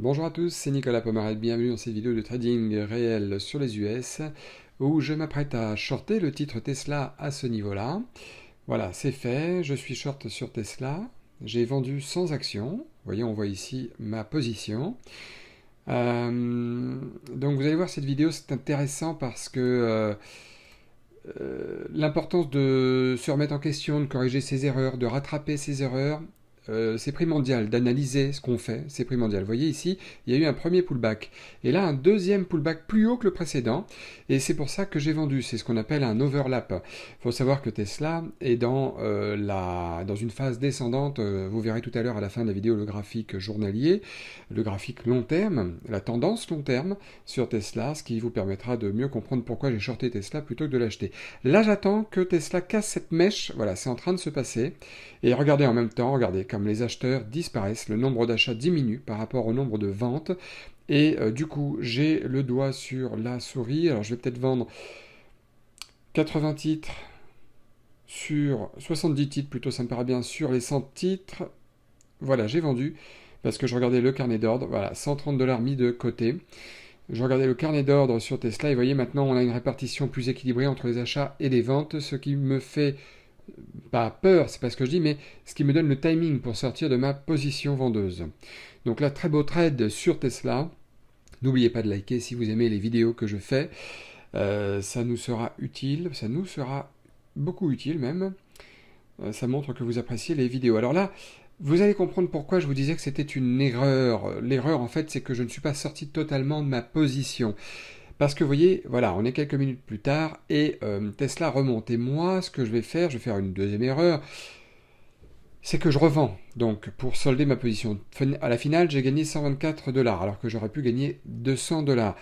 Bonjour à tous, c'est Nicolas Pomaret, bienvenue dans cette vidéo de trading réel sur les US où je m'apprête à shorter le titre Tesla à ce niveau-là. Voilà, c'est fait, je suis short sur Tesla, j'ai vendu sans action, vous voyez, on voit ici ma position. Donc vous allez voir cette vidéo, c'est intéressant parce que l'importance de se remettre en question, de corriger ses erreurs, de rattraper ses erreurs, c'est primordial d'analyser ce qu'on fait, c'est primordial. Vous voyez ici, il y a eu un premier pullback, et là un deuxième pullback plus haut que le précédent, et c'est pour ça que j'ai vendu, c'est ce qu'on appelle un overlap. Il faut savoir que Tesla est dans une phase descendante, vous verrez tout à l'heure à la fin de la vidéo le graphique journalier, le graphique long terme, la tendance long terme sur Tesla, ce qui vous permettra de mieux comprendre pourquoi j'ai shorté Tesla plutôt que de l'acheter. Là j'attends que Tesla casse cette mèche, voilà, c'est en train de se passer, et regardez en même temps, regardez, comme les acheteurs disparaissent, le nombre d'achats diminue par rapport au nombre de ventes, et du coup, j'ai le doigt sur la souris, alors je vais peut-être vendre 80 titres sur 70 titres, plutôt ça me paraît bien, sur les 100 titres, voilà, j'ai vendu, parce que je regardais le carnet d'ordre, voilà, 130 $ mis de côté. Je regardais le carnet d'ordre sur Tesla, et vous voyez, maintenant on a une répartition plus équilibrée entre les achats et les ventes, ce qui me fait pas peur, c'est pas ce que je dis, mais ce qui me donne le timing pour sortir de ma position vendeuse. Donc là, très beau trade sur Tesla. N'oubliez pas de liker si vous aimez les vidéos que je fais. Ça nous sera utile, ça nous sera beaucoup utile même. Ça montre que vous appréciez les vidéos. Alors là, vous allez comprendre pourquoi je vous disais que c'était une erreur. L'erreur, en fait, c'est que je ne suis pas sorti totalement de ma position. Parce que vous voyez, voilà, on est quelques minutes plus tard et Tesla remonte. Et moi, ce que je vais faire une deuxième erreur, c'est que je revends. Donc, pour solder ma position. À la finale, j'ai gagné 124 $, alors que j'aurais pu gagner 200 $.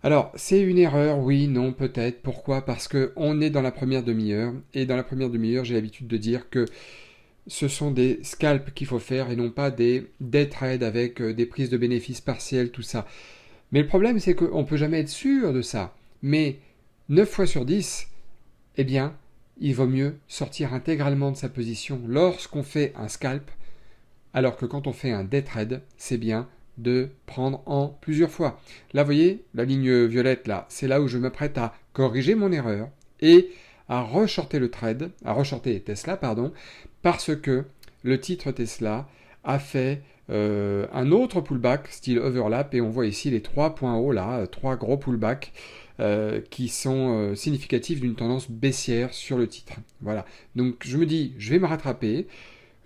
Alors, c'est une erreur, oui, non, peut-être. Pourquoi? Parce qu'on est dans la première demi-heure. Et dans la première demi-heure, j'ai l'habitude de dire que ce sont des scalps qu'il faut faire et non pas des day trades avec des prises de bénéfices partielles, tout ça. Mais le problème, c'est qu'on ne peut jamais être sûr de ça. Mais 9 fois sur 10, eh bien, il vaut mieux sortir intégralement de sa position lorsqu'on fait un scalp, alors que quand on fait un day trade, c'est bien de prendre en plusieurs fois. Là, vous voyez, la ligne violette, là, c'est là où je m'apprête à corriger mon erreur et à reshorter le trade, à reshorter Tesla, pardon, parce que le titre Tesla a fait un autre pullback, style overlap, et on voit ici les 3 points hauts, là, 3 gros pullbacks qui sont significatifs d'une tendance baissière sur le titre. Voilà. Donc je me dis, je vais me rattraper,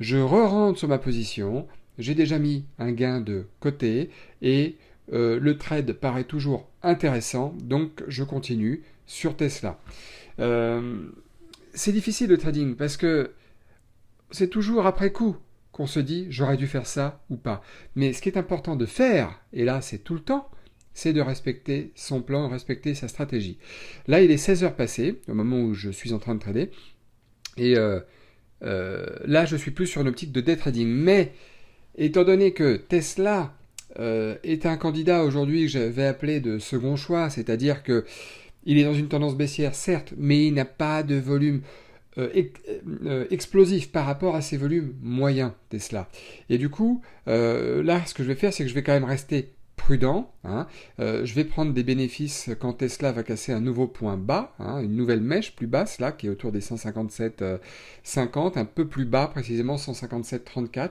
je re-rentre sur ma position, j'ai déjà mis un gain de côté, et le trade paraît toujours intéressant, donc je continue sur Tesla. C'est difficile le trading, parce que c'est toujours après coup qu'on se dit j'aurais dû faire ça ou pas. Mais ce qui est important de faire, et là c'est tout le temps, c'est de respecter son plan, respecter sa stratégie. Là il est 16 heures passées, au moment où je suis en train de trader, et là je suis plus sur une optique de day trading. Mais étant donné que Tesla est un candidat aujourd'hui que j'avais appelé de second choix, c'est-à-dire que il est dans une tendance baissière certes, mais il n'a pas de volume explosif par rapport à ses volumes moyens Tesla. Et du coup, là, ce que je vais faire, c'est que je vais quand même rester prudent. Hein. Je vais prendre des bénéfices quand Tesla va casser un nouveau point bas, hein, une nouvelle mèche plus basse, là, qui est autour des 157,50, un peu plus bas, précisément 157,34.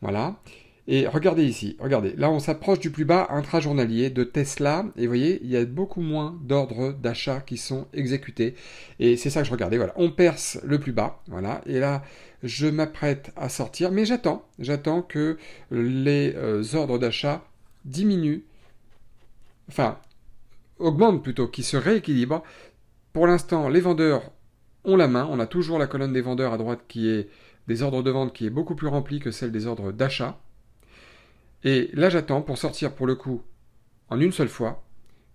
Voilà. Et regardez ici, regardez, là on s'approche du plus bas intrajournalier de Tesla, et vous voyez, il y a beaucoup moins d'ordres d'achat qui sont exécutés, et c'est ça que je regardais, voilà, on perce le plus bas, voilà, et là je m'apprête à sortir, mais j'attends que les ordres d'achat diminuent, enfin, augmentent plutôt, qui se rééquilibrent. Pour l'instant, les vendeurs ont la main, on a toujours la colonne des vendeurs à droite qui est des ordres de vente qui est beaucoup plus remplie que celle des ordres d'achat. Et là, j'attends pour sortir pour le coup en une seule fois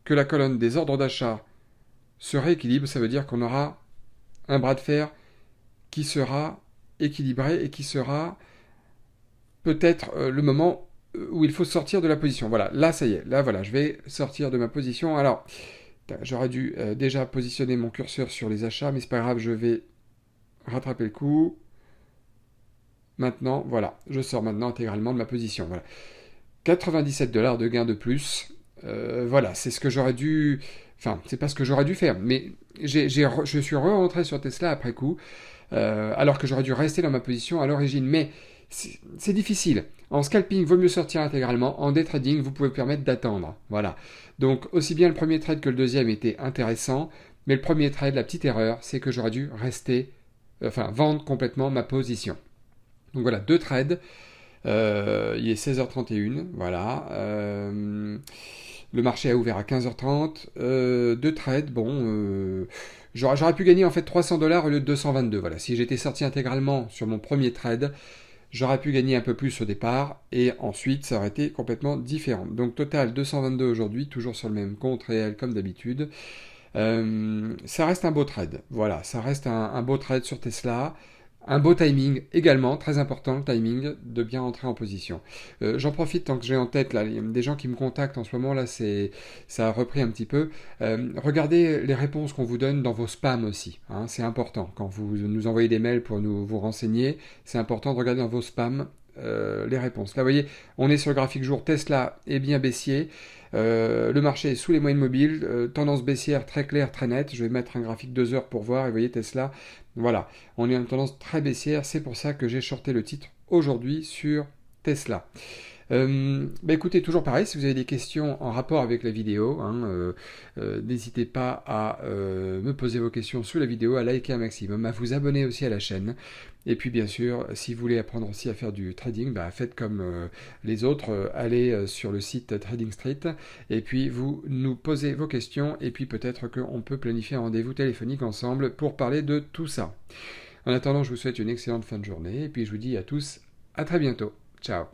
que la colonne des ordres d'achat se rééquilibre. Ça veut dire qu'on aura un bras de fer qui sera équilibré et qui sera peut-être le moment où il faut sortir de la position. Voilà, là ça y est, là voilà, je vais sortir de ma position. Alors, j'aurais dû déjà positionner mon curseur sur les achats, mais c'est pas grave, je vais rattraper le coup. Maintenant, voilà, je sors maintenant intégralement de ma position. Voilà. $97 de gain de plus. Voilà, c'est ce que j'aurais dû... Enfin, c'est pas ce que j'aurais dû faire, mais je suis re-rentré sur Tesla après coup, alors que j'aurais dû rester dans ma position à l'origine. Mais c'est difficile. En scalping, il vaut mieux sortir intégralement. En day trading, vous pouvez vous permettre d'attendre. Voilà. Donc, aussi bien le premier trade que le deuxième étaient intéressants, mais le premier trade, la petite erreur, c'est que j'aurais dû vendre complètement ma position. Donc voilà, deux trades. Il est 16h31, voilà. Le marché a ouvert à 15h30. Deux trades, bon, j'aurais pu gagner en fait $300 au lieu de 222. Voilà, si j'étais sorti intégralement sur mon premier trade, j'aurais pu gagner un peu plus au départ et ensuite ça aurait été complètement différent. Donc total 222 aujourd'hui, toujours sur le même compte réel comme d'habitude. Ça reste un beau trade. Voilà, ça reste un beau trade sur Tesla. Un beau timing également, très important le timing de bien entrer en position. J'en profite tant que j'ai en tête, là, il y a des gens qui me contactent en ce moment, là ça a repris un petit peu. Regardez les réponses qu'on vous donne dans vos spams aussi, hein, c'est important. Quand vous nous envoyez des mails pour vous renseigner, c'est important de regarder dans vos spams les réponses. Là, vous voyez, on est sur le graphique jour, Tesla est bien baissier. Le marché est sous les moyennes mobiles, tendance baissière très claire, très nette. Je vais mettre un graphique 2 heures pour voir. Et vous voyez Tesla, voilà, on est en tendance très baissière. C'est pour ça que j'ai shorté le titre aujourd'hui sur Tesla. Écoutez, toujours pareil, si vous avez des questions en rapport avec la vidéo, hein, n'hésitez pas à me poser vos questions sous la vidéo, à liker un maximum, à vous abonner aussi à la chaîne. Et puis bien sûr, si vous voulez apprendre aussi à faire du trading, faites comme les autres, allez sur le site Trading Street, et puis vous nous posez vos questions, et puis peut-être qu'on peut planifier un rendez-vous téléphonique ensemble pour parler de tout ça. En attendant, je vous souhaite une excellente fin de journée, et puis je vous dis à tous, à très bientôt. Ciao.